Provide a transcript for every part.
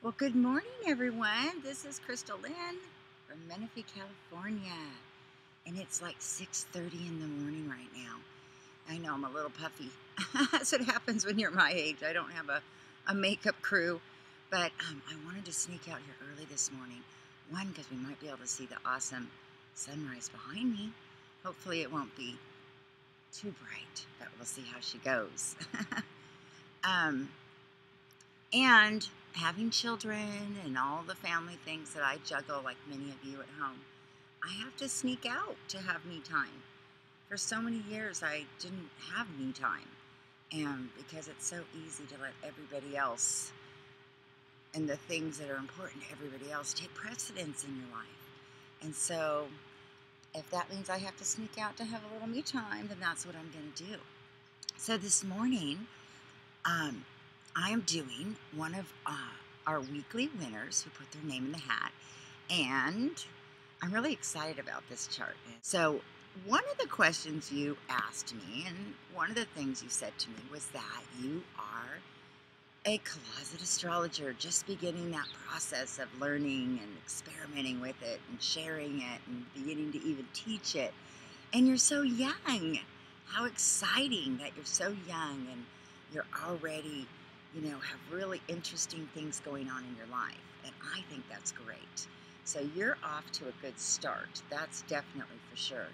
Well, good morning, everyone. This is Crystal Lynn from Menifee, California, and it's like 6:30 in the morning right now. I know I'm a little puffy. That's what happens when you're my age. I don't have a makeup crew, but I wanted to sneak out here early this morning. One, because we might be able to see the awesome sunrise behind me. Hopefully, it won't be too bright, but we'll see how she goes. um, And having children and all the family things that I juggle, like many of you at home, I have to sneak out to have me time. For so many years, I didn't have me time. And because it's so easy to let everybody else and the things that are important to everybody else take precedence in your life. And so, if that means I have to sneak out to have a little me time, then that's what I'm going to do. So, this morning, um, I am doing one of our weekly winners who put their name in the hat, and I'm really excited about this chart. So, one of the questions you asked me, and one of the things you said to me, was that you are a closet astrologer, just beginning that process of learning and experimenting with it and sharing it and beginning to even teach it. And you're so young. How exciting that you're so young and you're already, have really interesting things going on in your life. And I think that's great. So you're off to a good start. That's definitely for sure.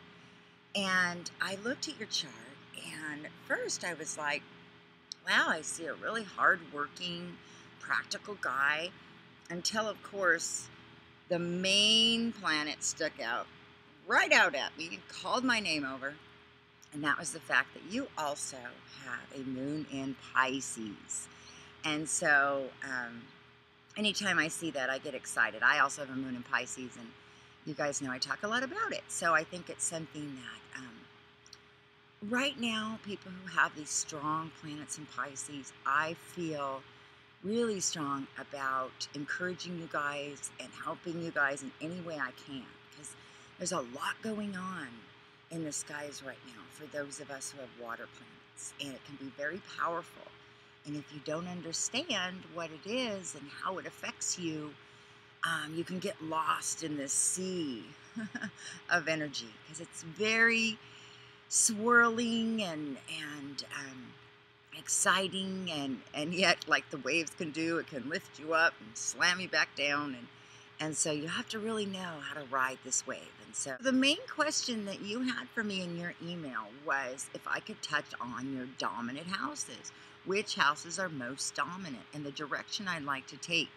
And I looked at your chart, and first I was like, wow, I see a really hardworking, practical guy. Until, of course, the main planet stuck out right out at me and called my name over. And that was the fact that you also have a moon in Pisces. And so anytime I see that, I get excited. I also have a moon in Pisces, and you guys know I talk a lot about it. So I think it's something that right now, people who have these strong planets in Pisces, I feel really strong about encouraging you guys and helping you guys in any way I can, because there's a lot going on in the skies right now for those of us who have water planets, and it can be very powerful. And if you don't understand what it is and how it affects you, you can get lost in this sea of energy, because it's very swirling and exciting, and yet, like the waves can do, it can lift you up and slam you back down, and so you have to really know how to ride this wave. And so the main question that you had for me in your email was if I could touch on your dominant houses, which houses are most dominant, and the direction I'd like to take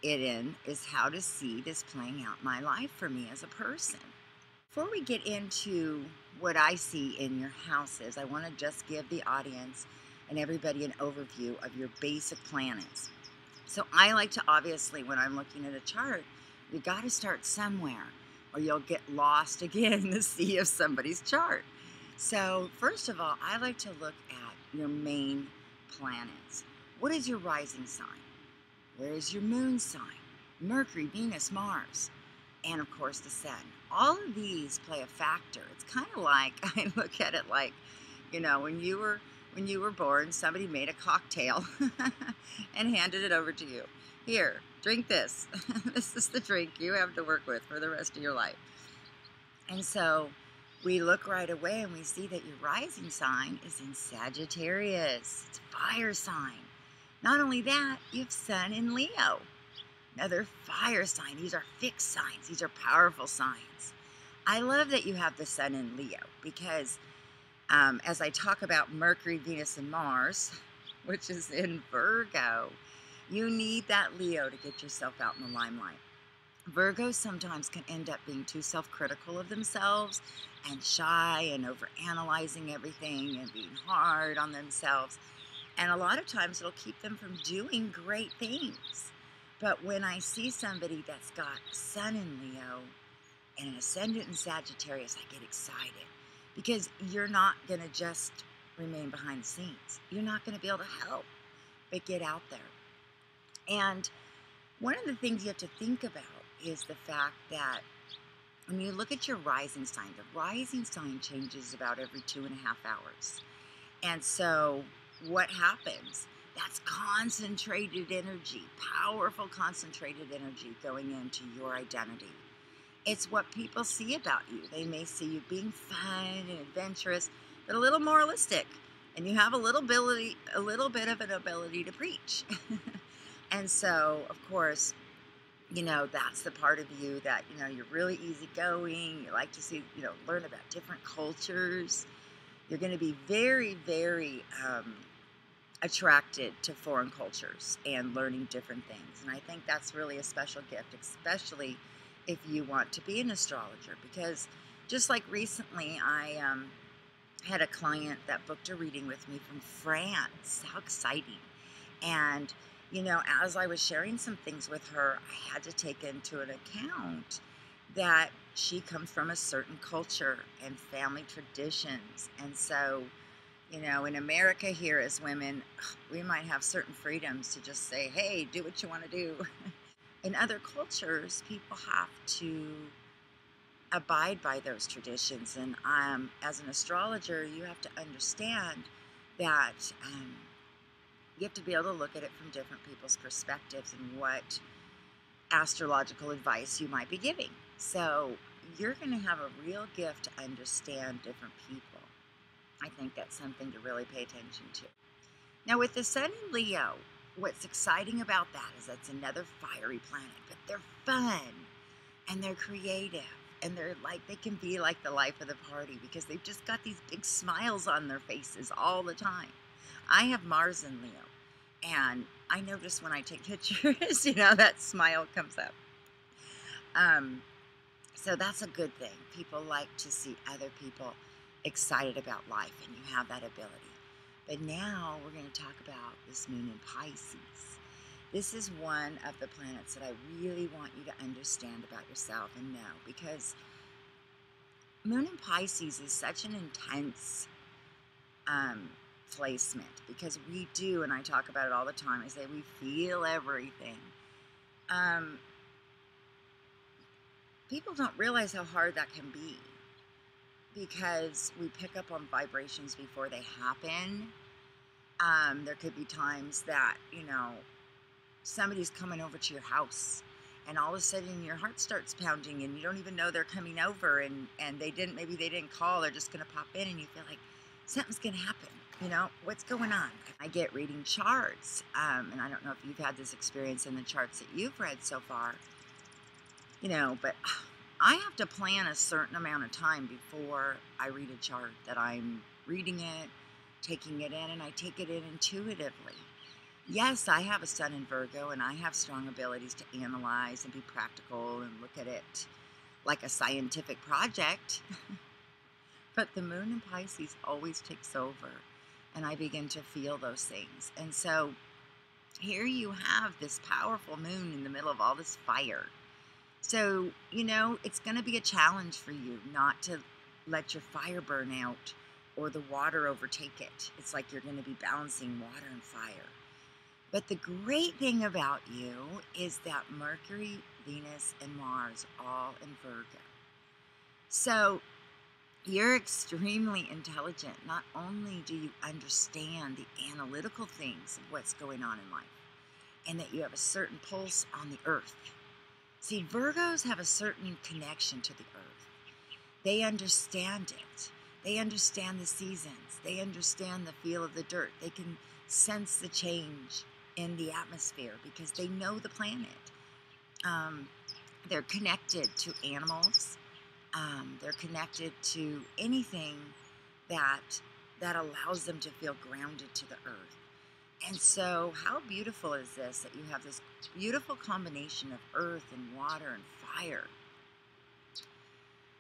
it in is how to see this playing out in my life for me as a person. Before we get into what I see in your houses, I want to just give the audience and everybody an overview of your basic planets. So I like to, obviously, when I'm looking at a chart, you got to start somewhere or you'll get lost again in the sea of somebody's chart. So first of all, I like to look at your main planets. What is your rising sign? Where is your moon sign? Mercury, Venus, Mars, and of course the sun. All of these play a factor. It's kind of like, I look at it like, when you were born, somebody made a cocktail and handed it over to you. Here, drink this. This is the drink you have to work with for the rest of your life. And so we look right away and we see that your rising sign is in Sagittarius. It's a fire sign. Not only that, you have Sun in Leo. Another fire sign. These are fixed signs. These are powerful signs. I love that you have the Sun in Leo, because as I talk about Mercury, Venus, and Mars, which is in Virgo, you need that Leo to get yourself out in the limelight. Virgos sometimes can end up being too self-critical of themselves and shy and overanalyzing everything and being hard on themselves. And a lot of times it'll keep them from doing great things. But when I see somebody that's got Sun in Leo and an Ascendant in Sagittarius, I get excited, because you're not going to just remain behind the scenes. You're not going to be able to help, but get out there. And one of the things you have to think about is the fact that when you look at your rising sign, the rising sign changes about every 2.5 hours. And so what happens? That's concentrated energy, powerful concentrated energy going into your identity. It's what people see about you. They may see you being fun and adventurous, but a little moralistic. And you have a little bit of an ability to preach. And so, of course, that's the part of you that, you're really easygoing. You like to see, learn about different cultures. You're going to be very, very attracted to foreign cultures and learning different things. And I think that's really a special gift, especially if you want to be an astrologer. Because just like recently, I had a client that booked a reading with me from France. How exciting. And as I was sharing some things with her, I had to take into an account that she comes from a certain culture and family traditions. And so, in America here as women, we might have certain freedoms to just say, hey, do what you want to do. In other cultures, people have to abide by those traditions. And as an astrologer, you have to understand that you have to be able to look at it from different people's perspectives and what astrological advice you might be giving. So you're going to have a real gift to understand different people. I think that's something to really pay attention to. Now, with the Sun in Leo, what's exciting about that is that's another fiery planet, but they're fun and they're creative and they can be like the life of the party because they've just got these big smiles on their faces all the time. I have Mars in Leo, and I notice when I take pictures, that smile comes up. So that's a good thing. People like to see other people excited about life, and you have that ability. But now we're going to talk about this moon in Pisces. This is one of the planets that I really want you to understand about yourself and know, because moon in Pisces is such an intense placement, because we do, and I talk about it all the time, I say we feel everything. People don't realize how hard that can be, because we pick up on vibrations before they happen. There could be times that, somebody's coming over to your house and all of a sudden your heart starts pounding and you don't even know they're coming over, and maybe they didn't call, they're just going to pop in, and you feel like something's going to happen. What's going on? I get reading charts, and I don't know if you've had this experience in the charts that you've read so far, but I have to plan a certain amount of time before I read a chart, that I'm reading it, taking it in, and I take it in intuitively. Yes, I have a Sun in Virgo, and I have strong abilities to analyze and be practical and look at it like a scientific project. But the moon in Pisces always takes over, and I begin to feel those things. And so here you have this powerful moon in the middle of all this fire. So, it's going to be a challenge for you not to let your fire burn out or the water overtake it. It's like you're going to be balancing water and fire. But the great thing about you is that Mercury, Venus, and Mars are all in Virgo. So you're extremely intelligent. Not only do you understand the analytical things of what's going on in life, and that you have a certain pulse on the earth. See, Virgos have a certain connection to the earth. They understand it. They understand the seasons. They understand the feel of the dirt. They can sense the change in the atmosphere because they know the planet. They're connected to animals. They're connected to anything that allows them to feel grounded to the earth. And so how beautiful is this, that you have this beautiful combination of earth and water and fire.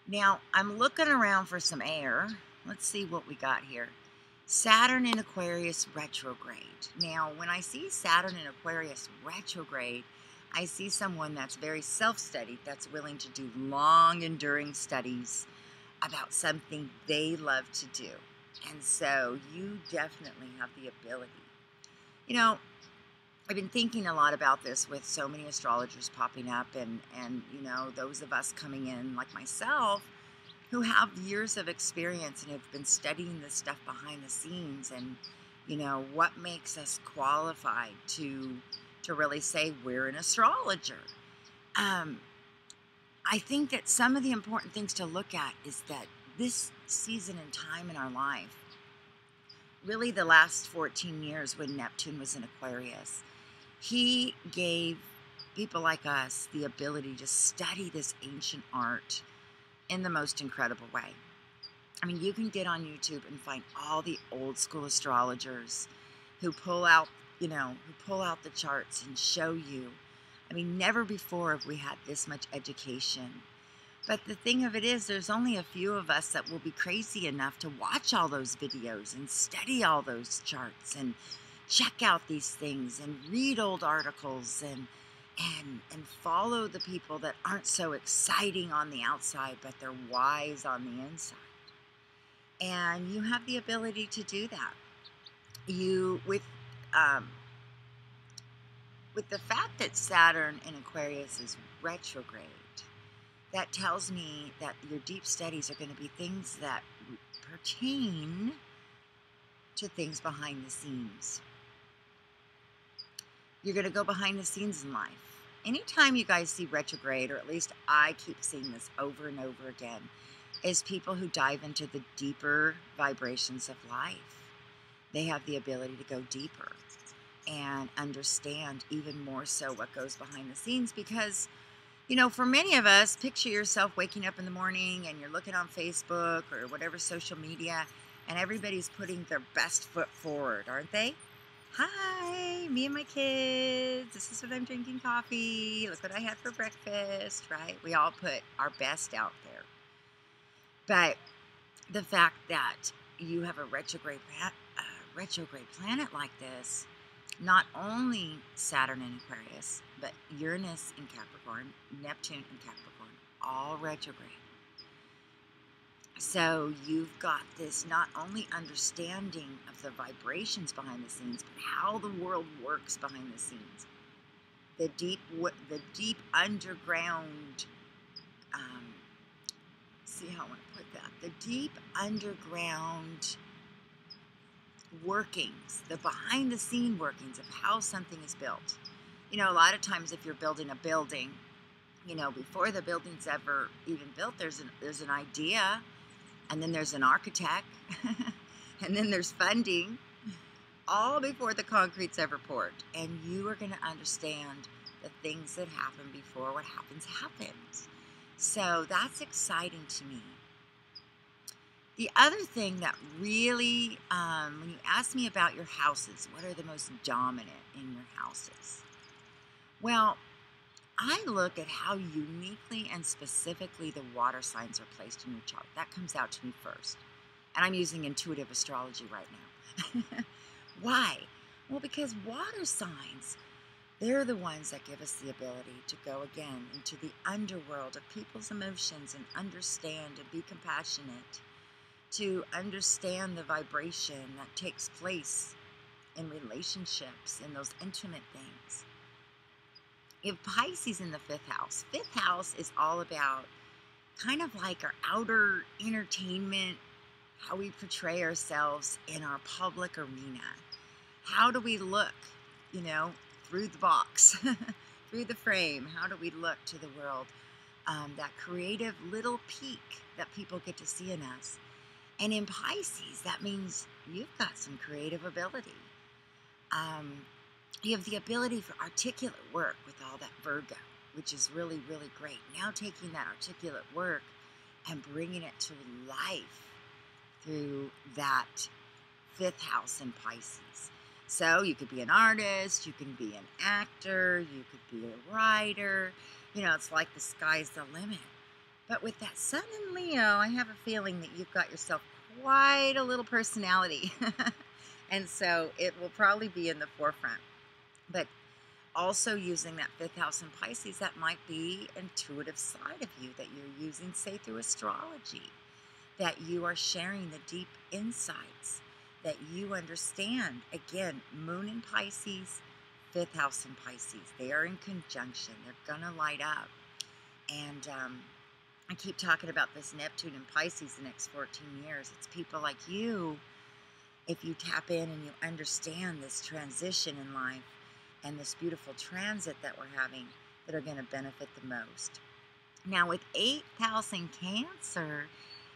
Now, I'm looking around for some air. Let's see what we got here. Saturn in Aquarius retrograde. Now, when I see Saturn in Aquarius retrograde, I see someone that's very self-studied, that's willing to do long, enduring studies about something they love to do. And so you definitely have the ability. I've been thinking a lot about this with so many astrologers popping up and those of us coming in like myself who have years of experience and have been studying this stuff behind the scenes. And, You know, what makes us qualified to really say we're an astrologer? I think that some of the important things to look at is that this season and time in our life, really the last 14 years when Neptune was in Aquarius, he gave people like us the ability to study this ancient art in the most incredible way. I mean, you can get on YouTube and find all the old school astrologers who pull out, the charts and show you. I mean, never before have we had this much education. But the thing of it is, there's only a few of us that will be crazy enough to watch all those videos and study all those charts and check out these things and read old articles and follow the people that aren't so exciting on the outside, but they're wise on the inside. And you have the ability to do that. With the fact that Saturn in Aquarius is retrograde, that tells me that your deep studies are going to be things that pertain to things behind the scenes. You're going to go behind the scenes in life. Anytime you guys see retrograde, or at least I keep seeing this over and over again, is people who dive into the deeper vibrations of life. They have the ability to go deeper and understand even more so what goes behind the scenes, because for many of us, picture yourself waking up in the morning and you're looking on Facebook or whatever social media, and everybody's putting their best foot forward, aren't they? Hi, me and my kids. This is what I'm drinking coffee. Look what I had for breakfast, right? We all put our best out there. But the fact that you have a retrograde planet like this, not only Saturn in Aquarius, but Uranus in Capricorn, Neptune in Capricorn, all retrograde. So you've got this not only understanding of the vibrations behind the scenes, but how the world works behind the scenes. The deep underground, see how I want to put that, the deep underground workings, the behind the scene workings of how something is built. A lot of times if you're building a building, before the building's ever even built, there's an idea, and then there's an architect, and then there's funding, all before the concrete's ever poured. And you are going to understand the things that happen before what happens. So that's exciting to me. The other thing that really, when you ask me about your houses, what are the most dominant in your houses? Well, I look at how uniquely and specifically the water signs are placed in your chart. That comes out to me first. And I'm using intuitive astrology right now. Why? Well, because water signs, they're the ones that give us the ability to go again into the underworld of people's emotions and understand and be compassionate, to understand the vibration that takes place in relationships, in those intimate things. You have Pisces in the 5th house. 5th house is all about kind of like our outer entertainment, how we portray ourselves in our public arena. How do we look, through the box, through the frame? How do we look to the world? That creative little peek that people get to see in us. And in Pisces, that means you've got some creative ability. You have the ability for articulate work with all that Virgo, which is really, really great. Now taking that articulate work and bringing it to life through that 5th house in Pisces. So you could be an artist, you can be an actor, you could be a writer. It's like the sky's the limit. But with that Sun in Leo, I have a feeling that you've got yourself quite a little personality. And so it will probably be in the forefront. But also using that 5th house in Pisces, that might be intuitive side of you that you're using, say, through astrology, that you are sharing the deep insights, that you understand. Again, Moon in Pisces, 5th house in Pisces. They are in conjunction. They're going to light up. And I keep talking about this Neptune in Pisces the next 14 years. It's people like you if you tap in and you understand this transition in life and this beautiful transit that we're having that are going to benefit the most. Now with 8th house in Cancer,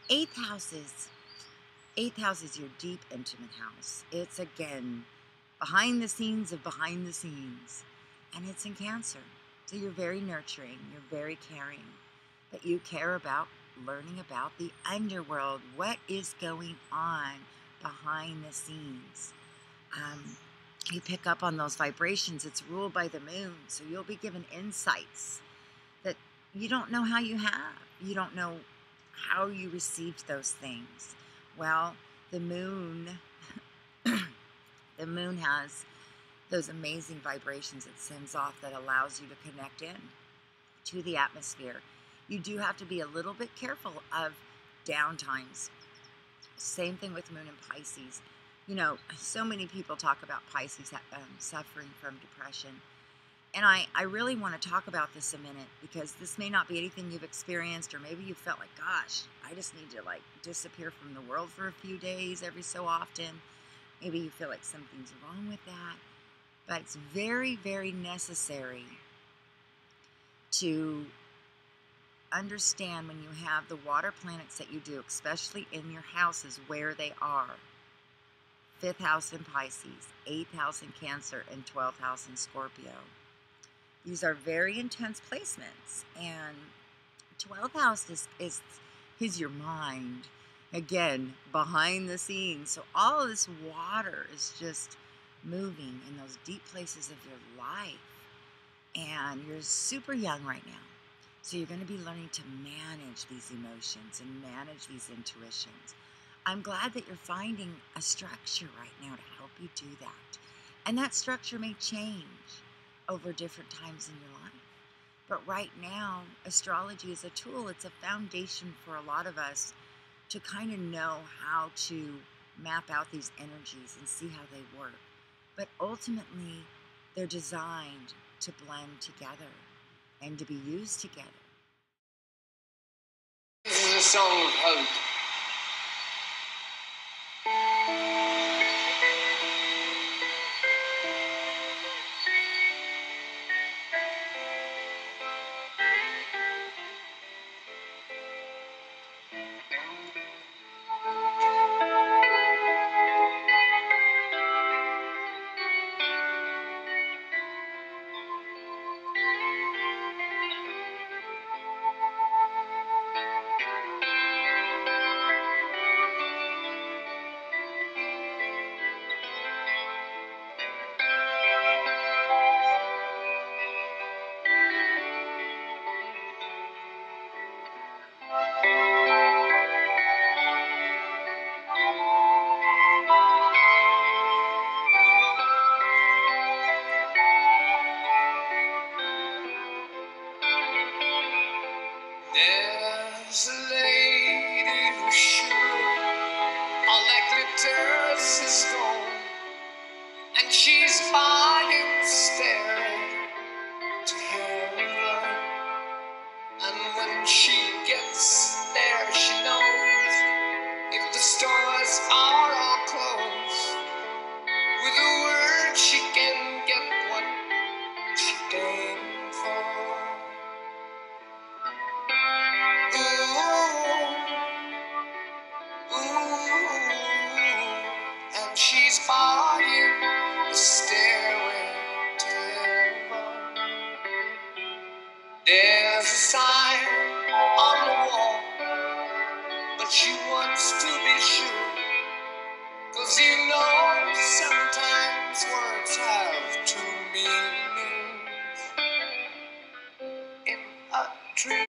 8th house is your deep, intimate house. It's, again, behind the scenes of behind the scenes. And it's in Cancer. So you're very nurturing. You're very caring. But you care about learning about the underworld. What is going on behind the scenes? You pick up on those vibrations. It's ruled by the moon. So you'll be given insights that you don't know how you have. You don't know how you received those things. Well, the moon, the moon has those amazing vibrations it sends off that allows you to connect in to the atmosphere. You do have to be a little bit careful of downtimes. Same thing with moon and Pisces. You know, so many people talk about Pisces suffering from depression. And I really want to talk about this a minute, because this may not be anything you've experienced, or maybe you felt like, gosh, I just need to like disappear from the world for a few days every so often. Maybe you feel like something's wrong with that. But it's very, very necessary to understand when you have the water planets that you do, especially in your houses where they are. 5th house in Pisces, 8th house in Cancer, and 12th house in Scorpio. These are very intense placements, and 12th house is your mind. Again, behind the scenes. So all of this water is just moving in those deep places of your life. And you're super young right now. So you're going to be learning to manage these emotions and manage these intuitions. I'm glad that you're finding a structure right now to help you do that. And that structure may change over different times in your life. But right now, astrology is a tool. It's a foundation for a lot of us to kind of know how to map out these energies and see how they work. But ultimately, they're designed to blend together and to be used together. This is a song of hope. There's a lady who's sure all that glitters is gold, and she's buying staring to heaven. And when she gets there, she knows if the stores are all closed, with a word she can get what she came for. And she's buying the stairway to heaven. There's a sign on the wall, but she wants to be sure, 'cause you know sometimes words have two meanings in a dream.